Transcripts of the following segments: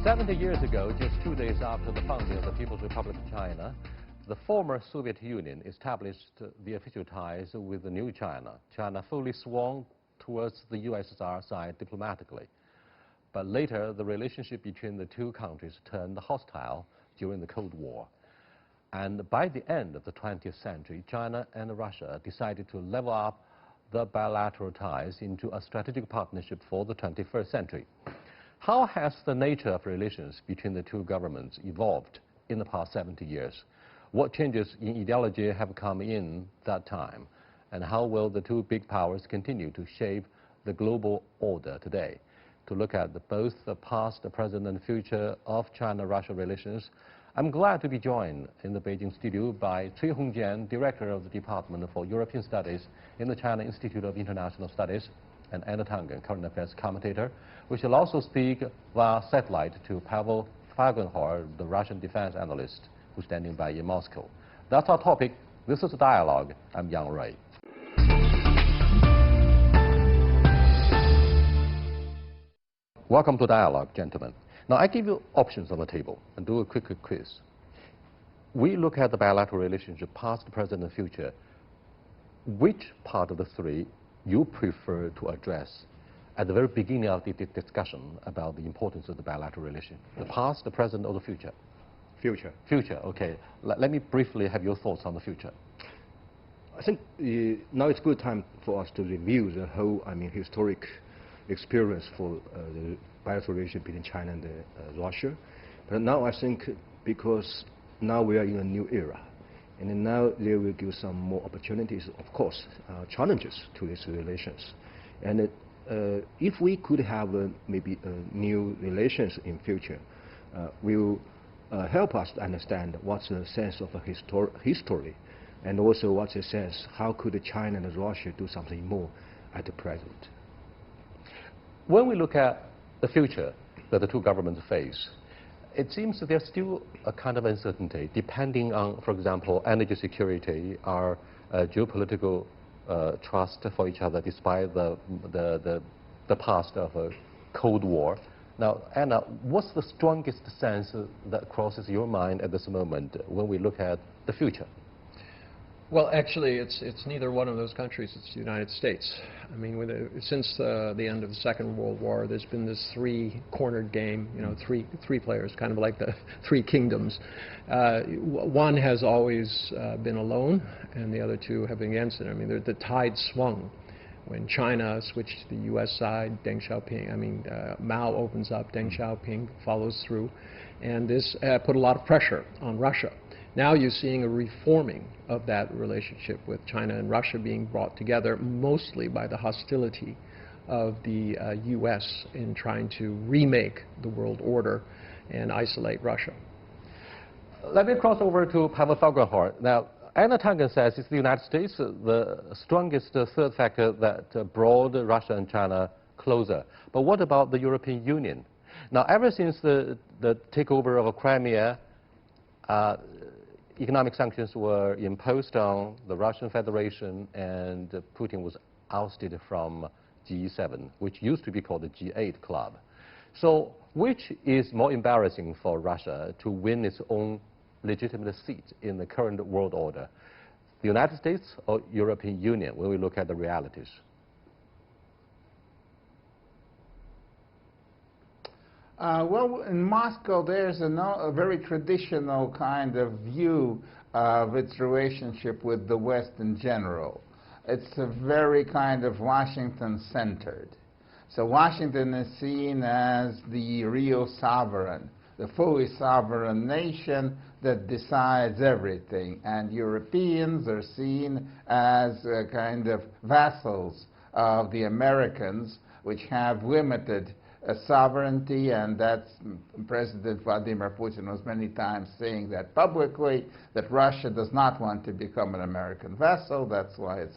70 years ago, just 2 days after the founding of the People's Republic of China, the former Soviet Union established the official ties with the new China. China fully swung towards the USSR side diplomatically. But later, the relationship between the two countries turned hostile during the Cold War. And by the end of the 20th century, China and Russia decided to level up the bilateral ties into a strategic partnership for the 21st century. How has the nature of relations between the two governments evolved in the past 70 years? What changes in ideology have come in that time? And how will the two big powers continue to shape the global order today? To look at both the past, the present, and future of China-Russia relations, I'm glad to be joined in the Beijing studio by HONGJIAN, Director of the Department for European Studies in the China Institute of International Studies, and TANGEN, Current Affairs Commentator. We shall also speak via satellite to PAVEL FELGENHAUER, the Russian defense analyst, who's standing by in Moscow. That's our topic. This is a dialogue. I'm Yang Rui. Welcome to Dialogue, gentlemen. Now, I give you options on the table and do a quick quiz. We look at the bilateral relationship, past, present, and future. Which part of the three you prefer to address at the very beginning of the discussion about the importance of the bilateral relation? The past, the present, or the future? Future. Future, okay. Let me briefly have your thoughts on the future. I think now it's a good time for us to review the whole, historic experience for the bilateral relationship between China and Russia. But now I think because now we are in a new era, and then now there will give some more opportunities, of course, challenges to these relations. And if we could have maybe new relations in future, will help us to understand what's the sense of a history, and also what's the sense, how could China and Russia do something more at the present. When we look at the future that the two governments face, it seems that there's still a kind of uncertainty depending on, for example, energy security, our geopolitical trust for each other despite the past of a Cold War. Now, Anna, what's the strongest sense that crosses your mind at this moment when we look at the future? Well, actually, it's neither one of those countries. It's the United States. I mean, since the end of the Second World War, there's been this three-cornered game. You know, three players, kind of like the three kingdoms. One has always been alone, and the other two have been against it. I mean, the tide swung when China switched to the U.S. side. Mao opens up, Deng Xiaoping follows through, and this put a lot of pressure on Russia. Now you're seeing a reforming of that relationship with China and Russia being brought together mostly by the hostility of the U.S. in trying to remake the world order and isolate Russia. Let me cross over to PAVEL FELGENHAUER. Now, Anna Tangen says it's the United States, the strongest third factor that brought Russia and China closer. But what about the European Union? Now, ever since the takeover of Crimea, economic sanctions were imposed on the Russian Federation, and Putin was ousted from G7, which used to be called the G8 club. So which is more embarrassing for Russia to win its own legitimate seat in the current world order? The United States or European Union, when we look at the realities? Well, in Moscow, there's a very traditional kind of view of its relationship with the West in general. It's a very kind of Washington-centered. So Washington is seen as the real sovereign, the fully sovereign nation that decides everything. And Europeans are seen as kind of vassals of the Americans, which have limited sovereignty, and that's President Vladimir Putin was many times saying that publicly, that Russia does not want to become an American vassal. That's why it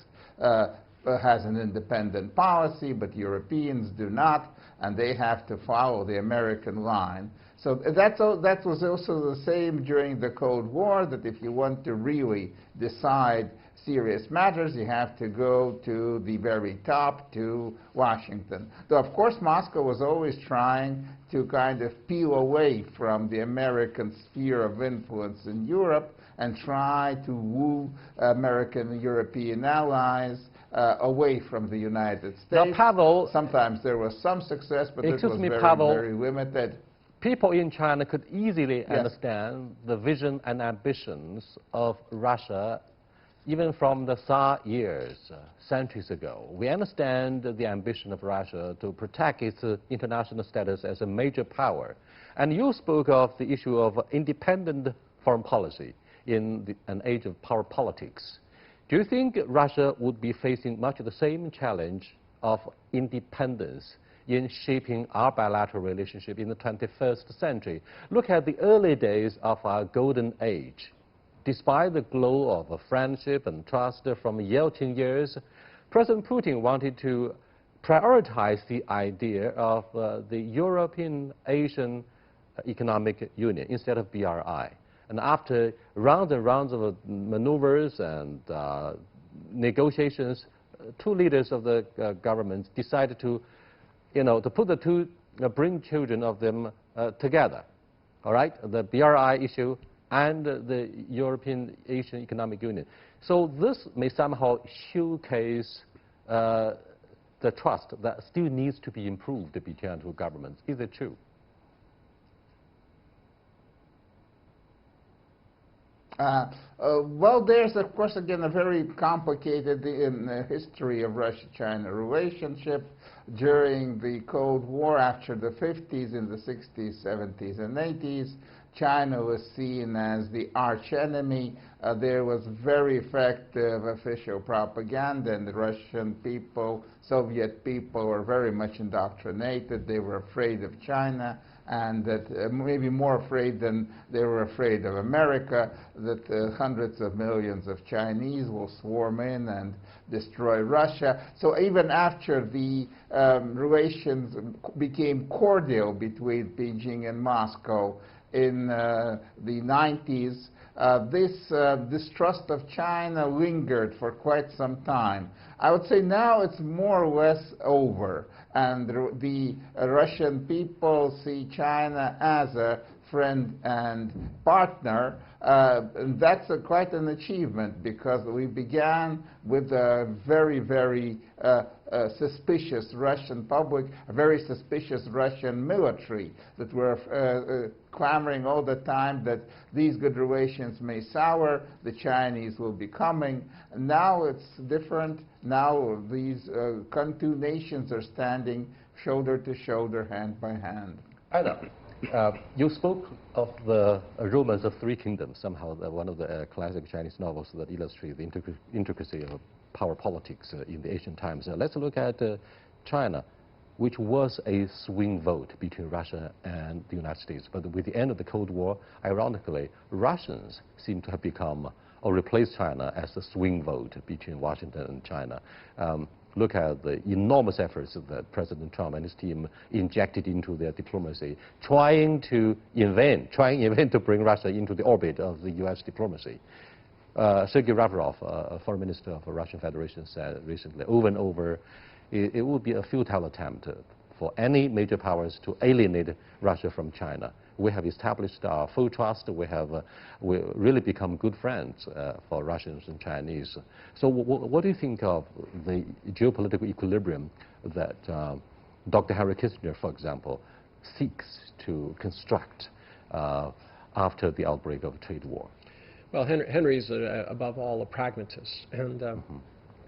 has an independent policy, but Europeans do not, and they have to follow the American line. So that was also the same during the Cold War, that if you want to really decide serious matters, you have to go to the very top, to Washington. Though, of course, Moscow was always trying to kind of peel away from the American sphere of influence in Europe and try to woo American and European allies away from the United States. Now, Pavel, sometimes there was some success, but it was very, Pavel, very limited. People in China could easily understand the vision and ambitions of Russia even from the Tsar years, centuries ago. We understand the ambition of Russia to protect its international status as a major power. And you spoke of the issue of independent foreign policy in an age of power politics. Do you think Russia would be facing much of the same challenge of independence in shaping our bilateral relationship in the 21st century? Look at the early days of our golden age. Despite the glow of friendship and trust from Yeltsin years, President Putin wanted to prioritize the idea of the European Asian Economic Union instead of BRI. And after rounds and rounds of maneuvers and negotiations, two leaders of the governments decided to, to put the two, bring children of them together. All right, the BRI issue and the European Asian Economic Union. So this may somehow showcase the trust that still needs to be improved between our two governments. Is it true? Well, there's, of course, again, a very complicated history of Russia-China relationship. During the Cold War, after the 50s, in the 60s, 70s, and 80s, China was seen as the arch-enemy. There was very effective official propaganda, and the Russian people, Soviet people, were very much indoctrinated. They were afraid of China, and that maybe more afraid than they were afraid of America, that hundreds of millions of Chinese will swarm in and destroy Russia. So even after the relations became cordial between Beijing and Moscow in the 90s, this distrust of China lingered for quite some time. I would say now it's more or less over, and the Russian people see China as a friend and partner. And that's quite an achievement, because we began with a very, very suspicious Russian public, a very suspicious Russian military that were clamoring all the time that these good relations may sour, the Chinese will be coming. And now it's different. Now these two nations are standing shoulder to shoulder, hand by hand. I know. You spoke of the Romance of Three Kingdoms, somehow one of the classic Chinese novels that illustrate the intricacy of power politics in the ancient times. Let's look at China, which was a swing vote between Russia and the United States. But with the end of the Cold War, ironically, Russians seem to have become or replaced China as the swing vote between Washington and China. Look at the enormous efforts that President Trump and his team injected into their diplomacy, trying to invent to bring Russia into the orbit of the U.S. diplomacy. Sergei Lavrov, foreign minister of the Russian Federation, said recently, over and over, it would be a futile attempt for any major powers to alienate Russia from China. We have established our full trust. We really become good friends for Russians and Chinese. So what do you think of the geopolitical equilibrium that Dr. Henry Kissinger, for example, seeks to construct after the outbreak of a trade war? Well, Henry's above all a pragmatist, and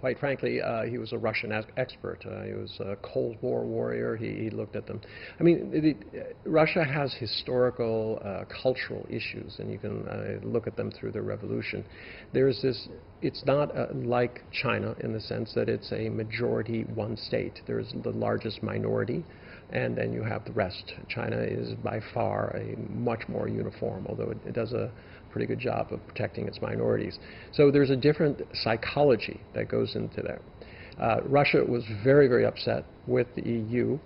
quite frankly, he was a Russian expert. He was a Cold War warrior. He looked at them. I mean, Russia has historical, cultural issues, and you can look at them through the revolution. There's this, it's not like China in the sense that it's a majority one state. There's the largest minority, and then you have the rest. China is by far a much more uniform, although it does a pretty good job of protecting its minorities. So there's a different psychology that goes into that. Russia was very, very upset with the EU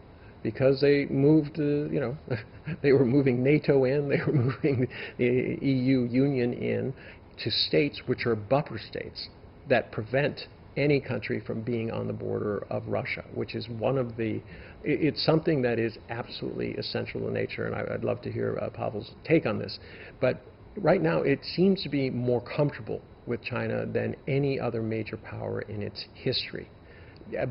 because they moved, they were moving NATO in, they were moving the EU Union in to states which are buffer states. that prevent any country from being on the border of Russia, which is one of the, it's something that is absolutely essential in nature, and I'd love to hear Pavel's take on this. But right now, it seems to be more comfortable with China than any other major power in its history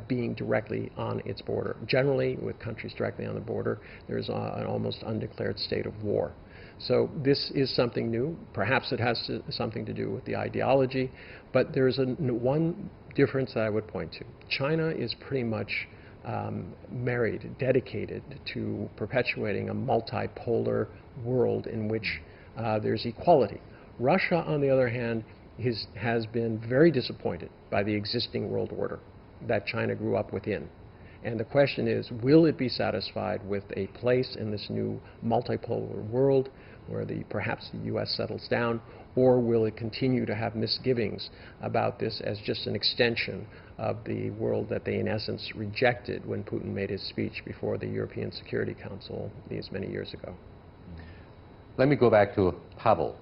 being directly on its border. Generally, with countries directly on the border, there's an almost undeclared state of war. So this is something new. Perhaps it has something to do with the ideology, but there's one difference that I would point to. China is pretty much married, dedicated to perpetuating a multipolar world in which there's equality. Russia, on the other hand, has been very disappointed by the existing world order that China grew up within. And the question is, will it be satisfied with a place in this new multipolar world where perhaps the U.S. settles down, or will it continue to have misgivings about this as just an extension of the world that they in essence rejected when Putin made his speech before the European Security Council these many years ago? Let me go back to Pavel.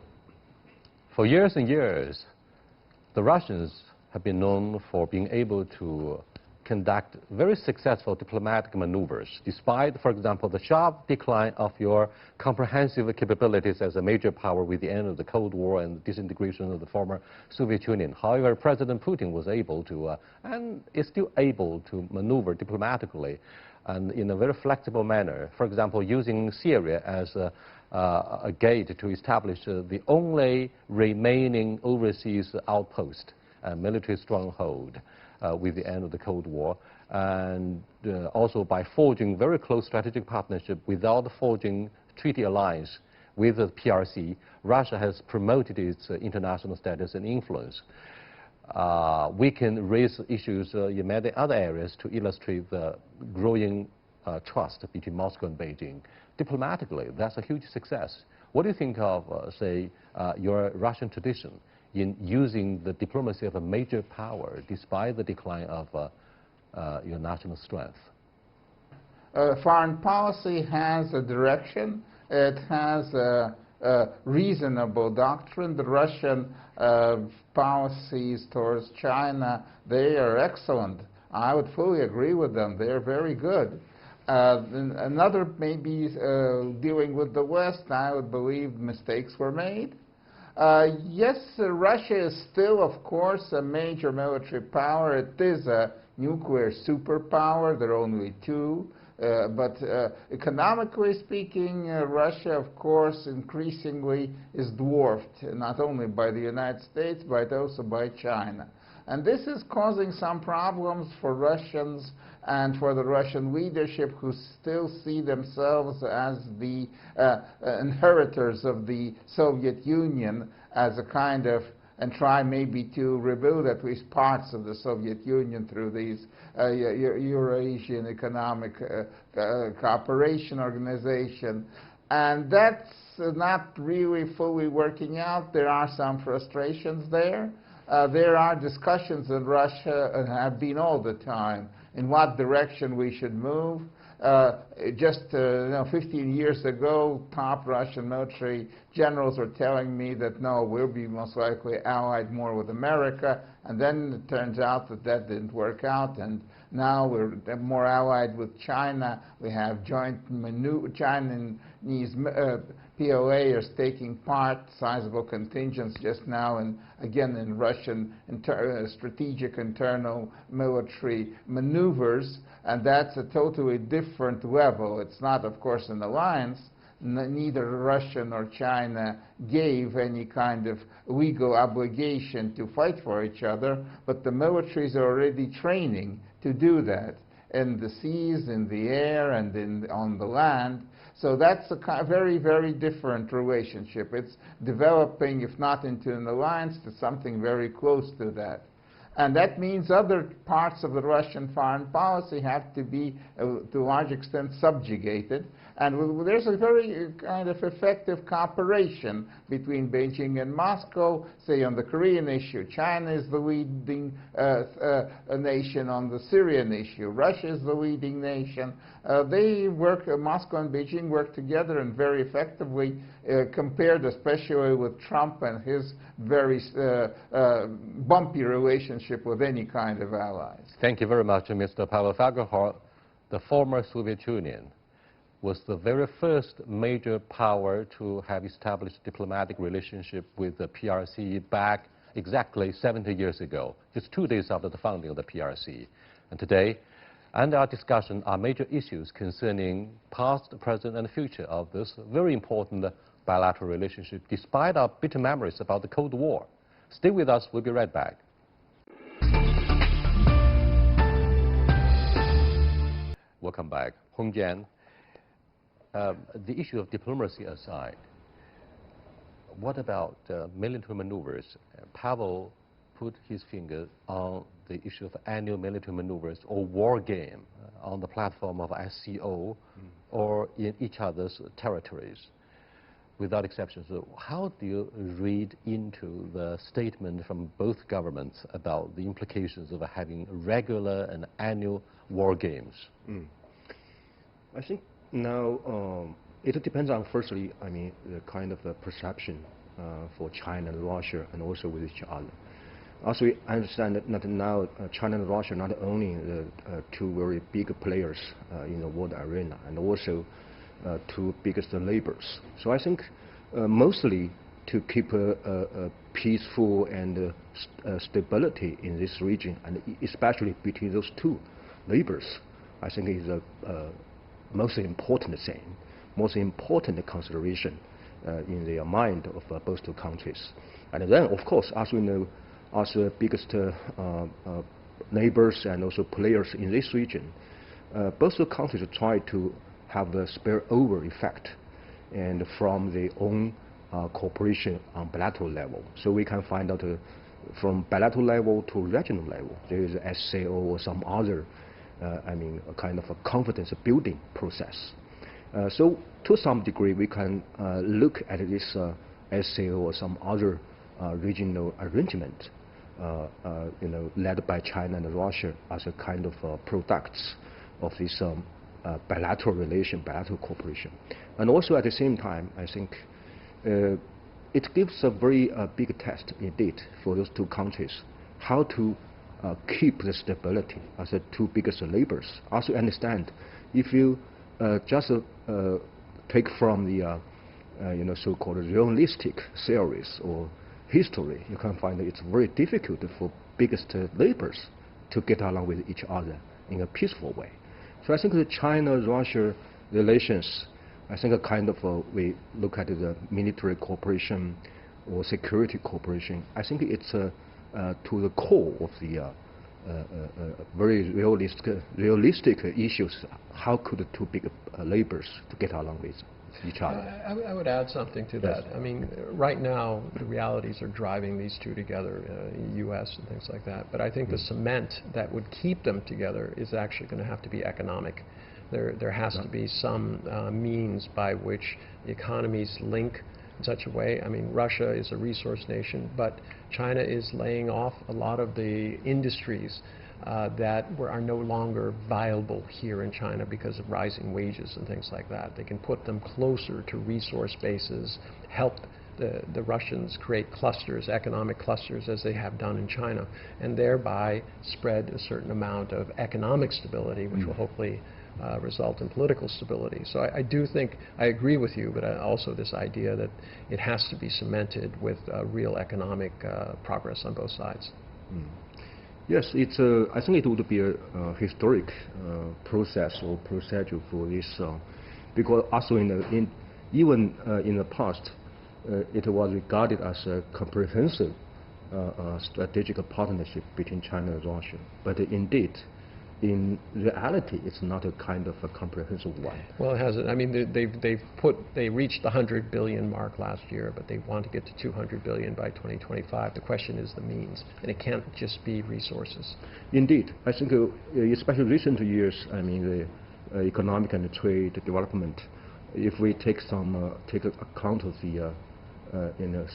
For years and years, the Russians have been known for being able to conduct very successful diplomatic maneuvers, despite, for example, the sharp decline of your comprehensive capabilities as a major power with the end of the Cold War and the disintegration of the former Soviet Union. However, President Putin was able to, and is still able to maneuver diplomatically and in a very flexible manner. For example, using Syria as a gate to establish the only remaining overseas outpost, a military stronghold, with the end of the Cold War, and also by forging very close strategic partnership without forging treaty alliance with the PRC, Russia has promoted its international status and influence. We can raise issues in many other areas to illustrate the growing trust between Moscow and Beijing. Diplomatically, that's a huge success. What do you think of, say, your Russian tradition in using the diplomacy of a major power despite the decline of your national strength? Foreign policy has a direction. It has a reasonable doctrine. The Russian policies towards China, they are excellent. I would fully agree with them. They're very good. Another maybe dealing with the West, I would believe mistakes were made. Yes, Russia is still, of course, a major military power. It is a nuclear superpower. There are only two. But economically speaking, Russia, of course, increasingly is dwarfed, not only by the United States, but also by China. And this is causing some problems for Russians and for the Russian leadership, who still see themselves as the inheritors of the Soviet Union, as a kind of, and try maybe to rebuild at least parts of the Soviet Union through these Eurasian Economic Cooperation Organization. And that's not really fully working out. There are some frustrations there. There are discussions in Russia, and have been all the time, in what direction we should move. Just 15 years ago, top Russian military generals were telling me that no, we'll be most likely allied more with America, and then it turns out that that didn't work out, and now we're more allied with China. We have joint Chinese POAs taking part, sizable contingents just now, and again in Russian strategic internal military maneuvers, and that's a totally different level. It's not, of course, an alliance. Neither Russia nor China gave any kind of legal obligation to fight for each other, but the militaries are already training to do that in the seas, in the air, and on the land. So that's a very, very different relationship. It's developing, if not into an alliance, to something very close to that. And that means other parts of the Russian foreign policy have to be, to a large extent, subjugated. And there's a very kind of effective cooperation between Beijing and Moscow, say on the Korean issue. China is the leading nation on the Syrian issue. Russia is the leading nation. They work, Moscow and Beijing work together and very effectively, compared especially with Trump and his very bumpy relationship with any kind of allies. Thank you very much, Mr. Pavel. FELGENHAUER, the former Soviet Union, was the very first major power to have established diplomatic relationship with the PRC back exactly 70 years ago, just 2 days after the founding of the PRC. And today, and our discussion are major issues concerning past, present, and future of this very important bilateral relationship, despite our bitter memories about the Cold War. Stay with us, we'll be right back. Welcome back. HONGJIAN, the issue of diplomacy aside, what about military maneuvers? Pavel put his finger on the issue of annual military maneuvers or war game on the platform of SCO or in each other's territories, without exception. So how do you read into the statement from both governments about the implications of having regular and annual war games? I think now it depends on, firstly, I mean, the kind of perception for China and Russia and also with each other. Also, I understand that now China and Russia are not only the two very big players in the world arena, and also two biggest neighbors. So I think mostly to keep a peaceful and stability in this region, and especially between those two neighbors, I think is a most important thing, most important consideration in the mind of both two countries. And then, of course, as we know, as the biggest neighbors and also players in this region, both the countries try to have a spillover effect, and from their own cooperation on bilateral level. So we can find out from bilateral level to regional level, there is a SCO or some other, I mean, a kind of a confidence building process. So to some degree, we can look at this SCO or some other regional arrangement, led by China and Russia as a kind of products of this bilateral relation, bilateral cooperation. And also at the same time, I think it gives a very big test indeed for those two countries, how to keep the stability as the two biggest neighbors. Also understand, if you just take from the so-called realistic theories or history, you can find that it's very difficult for biggest neighbors to get along with each other in a peaceful way. So I think the China-Russia relations, I think a kind of we look at the military cooperation or security cooperation, I think it's to the core of the very realistic issues. How could the two big neighbors to get along with each other? I would add something to that. I mean, right now, the realities are driving these two together, U.S. and things like that. But I think the cement that would keep them together is actually going to have to be economic. There has to be some means by which the economies link in such a way. I mean, Russia is a resource nation, but China is laying off a lot of the industries that are no longer viable here in China because of rising wages and things like that. They can put them closer to resource bases, help the Russians create clusters, economic clusters, as they have done in China, and thereby spread a certain amount of economic stability, which will hopefully result in political stability. So I do think, I agree with you, but also this idea that it has to be cemented with real economic progress on both sides. Yes, it's I think it would be a historic process or procedure for this, because also even in the past, it was regarded as a comprehensive strategic partnership between China and Russia. But indeed, in reality, it's not a kind of a comprehensive one. Well, it hasn't. I mean, they reached the 100 billion mark last year, but they want to get to 200 billion by 2025. The question is the means, and it can't just be resources. Indeed, I think especially recent years, I mean, the economic and trade development if we take account of the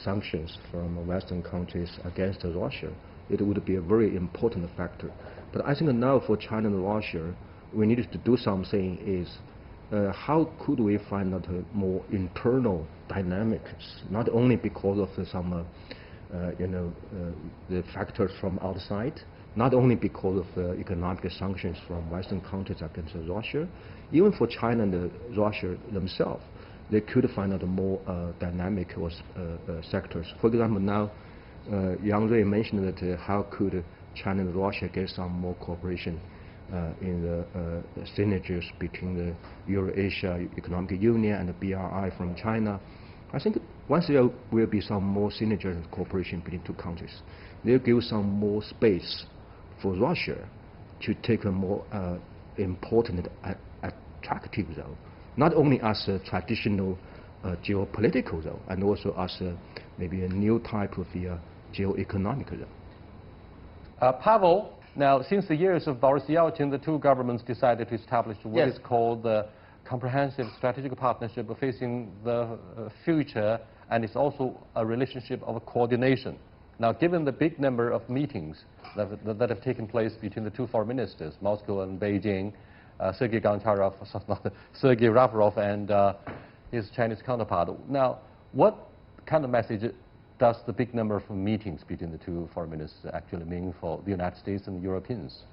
sanctions from Western countries against Russia, it would be a very important factor. But I think now for China and Russia, we needed to do something is how could we find out more internal dynamics, not only because of some the factors from outside, not only because of economic sanctions from Western countries against Russia, even for China and Russia themselves, they could find out more dynamic sectors. For example, now Yang Rui mentioned that how could China and Russia get some more cooperation in the synergies between the Eurasia Economic Union and the BRI from China. I think once there will be some more synergy and cooperation between two countries, they'll give some more space for Russia to take a more important, attractive role, not only as a traditional geopolitical role, and also as maybe a new type of the geoeconomic role. Pavel, now since the years of Boris Yeltsin, the two governments decided to establish what is called the Comprehensive Strategic Partnership facing the future, and it's also a relationship of coordination. Now, given the big number of meetings that have taken place between the two foreign ministers, Moscow and Beijing, Sergei Lavrov and his Chinese counterpart. Now, what kind of message does the big number of meetings between the two foreign ministers actually mean for the United States and Europeans?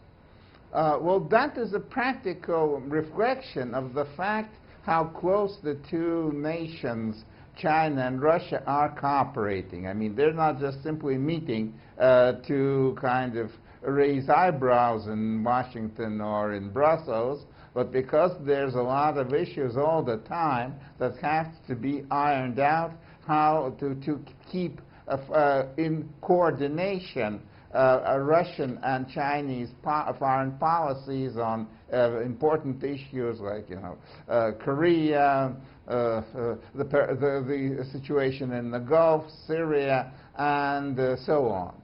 Well, that is a practical reflection of the fact how close the two nations, China and Russia, are cooperating. I mean, they're not just simply meeting to kind of raise eyebrows in Washington or in Brussels, but because there's a lot of issues all the time that have to be ironed out, how to keep in coordination Russian and Chinese foreign policies on important issues like, Korea, the situation in the Gulf, Syria, and so on.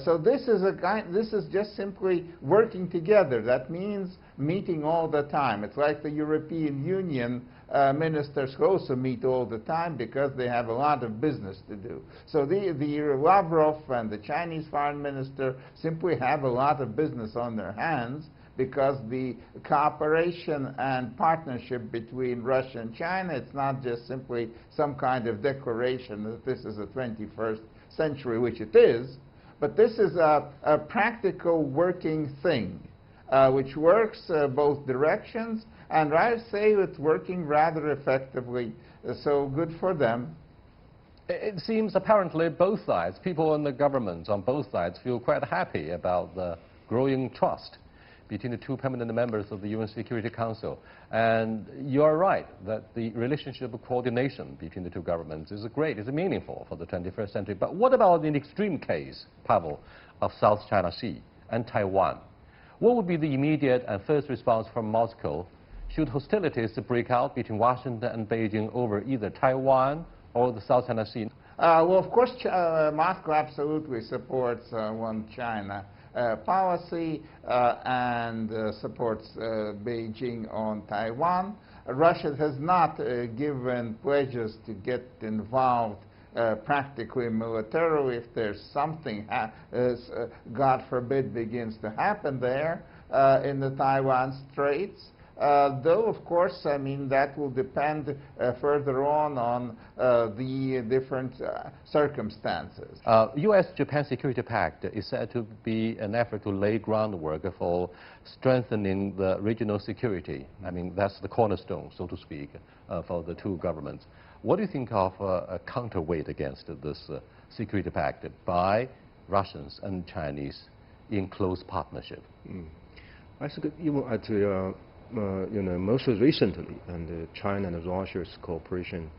So this is just simply working together. That means meeting all the time. It's like the European Union ministers who also meet all the time because they have a lot of business to do. So the Lavrov and the Chinese foreign minister simply have a lot of business on their hands because the cooperation and partnership between Russia and China, it's not just simply some kind of declaration that this is the 21st century, which it is, but this is a practical working thing, which works both directions, and I'd say it's working rather effectively, so good for them. It seems apparently both sides, people in the governments on both sides, feel quite happy about the growing trust between the two permanent members of the UN Security Council. And you're right that the relationship of coordination between the two governments is great, is meaningful for the 21st century. But what about in the extreme case, Pavel, of South China Sea and Taiwan? What would be the immediate and first response from Moscow should hostilities break out between Washington and Beijing over either Taiwan or the South China Sea? Well, of course, Moscow absolutely supports one China policy and supports Beijing on Taiwan. Russia has not given pledges to get involved practically militarily if there's something, God forbid, begins to happen there in the Taiwan Straits. Though, of course, I mean, that will depend further on the different circumstances. U.S.-Japan Security Pact is said to be an effort to lay groundwork for strengthening the regional security. I mean, that's the cornerstone, so to speak, for the two governments. What do you think of a counterweight against this security pact by Russians and Chinese in close partnership? I think even at most recently, and China and Russia's cooperation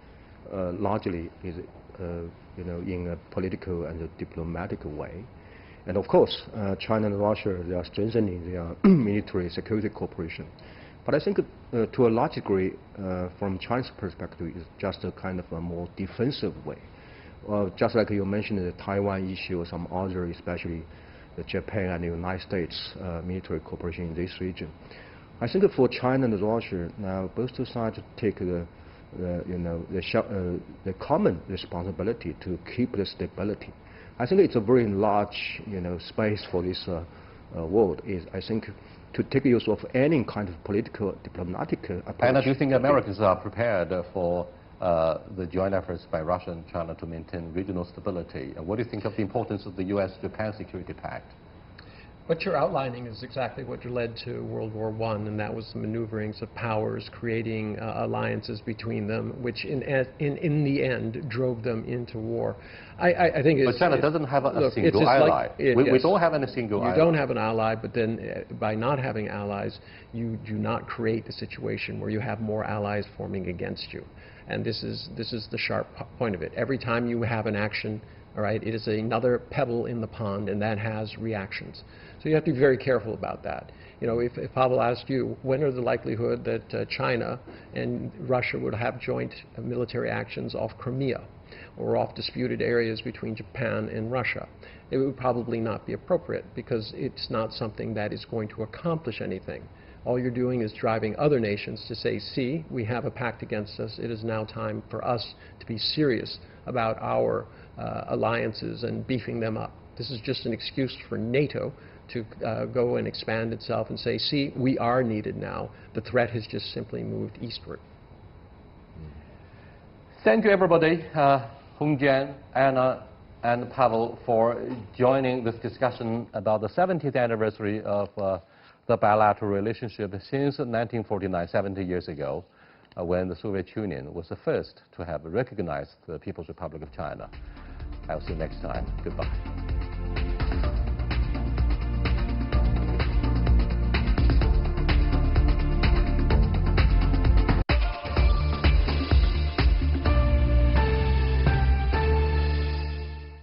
largely is, in a political and a diplomatic way. And of course, China and Russia, they are strengthening their military security cooperation. But I think to a large degree, from China's perspective, it's just a kind of a more defensive way. Just like you mentioned, the Taiwan issue or some other, especially the Japan and the United States military cooperation in this region. I think for China and Russia now, both sides take the the common responsibility to keep the stability. I think it's a very large, space for this world. I think to take use of any kind of political, diplomatic approach. And do you think Americans are prepared for the joint efforts by Russia and China to maintain regional stability? And what do you think of the importance of the U.S.-Japan Security Pact? What you're outlining is exactly what led to World War I, and that was the maneuverings of powers, creating alliances between them, which in the end drove them into war. I think but China doesn't have a single ally. We don't have any single ally. You don't have an ally, but then by not having allies, you do not create a situation where you have more allies forming against you. And this is the sharp point of it. Every time you have an action, all right, it is another pebble in the pond, and that has reactions. So you have to be very careful about that. If Pavel asked you, when are the likelihood that China and Russia would have joint military actions off Crimea or off disputed areas between Japan and Russia? It would probably not be appropriate, because it's not something that is going to accomplish anything. All you're doing is driving other nations to say, see, we have a pact against us. It is now time for us to be serious about our alliances and beefing them up. This is just an excuse for NATO to go and expand itself and say, see, we are needed now. The threat has just simply moved eastward. Thank you, everybody. HONGJIAN, Anna, and Pavel, for joining this discussion about the 70th anniversary of the bilateral relationship since 1949, 70 years ago, when the Soviet Union was the first to have recognized the People's Republic of China. I'll see you next time. Goodbye.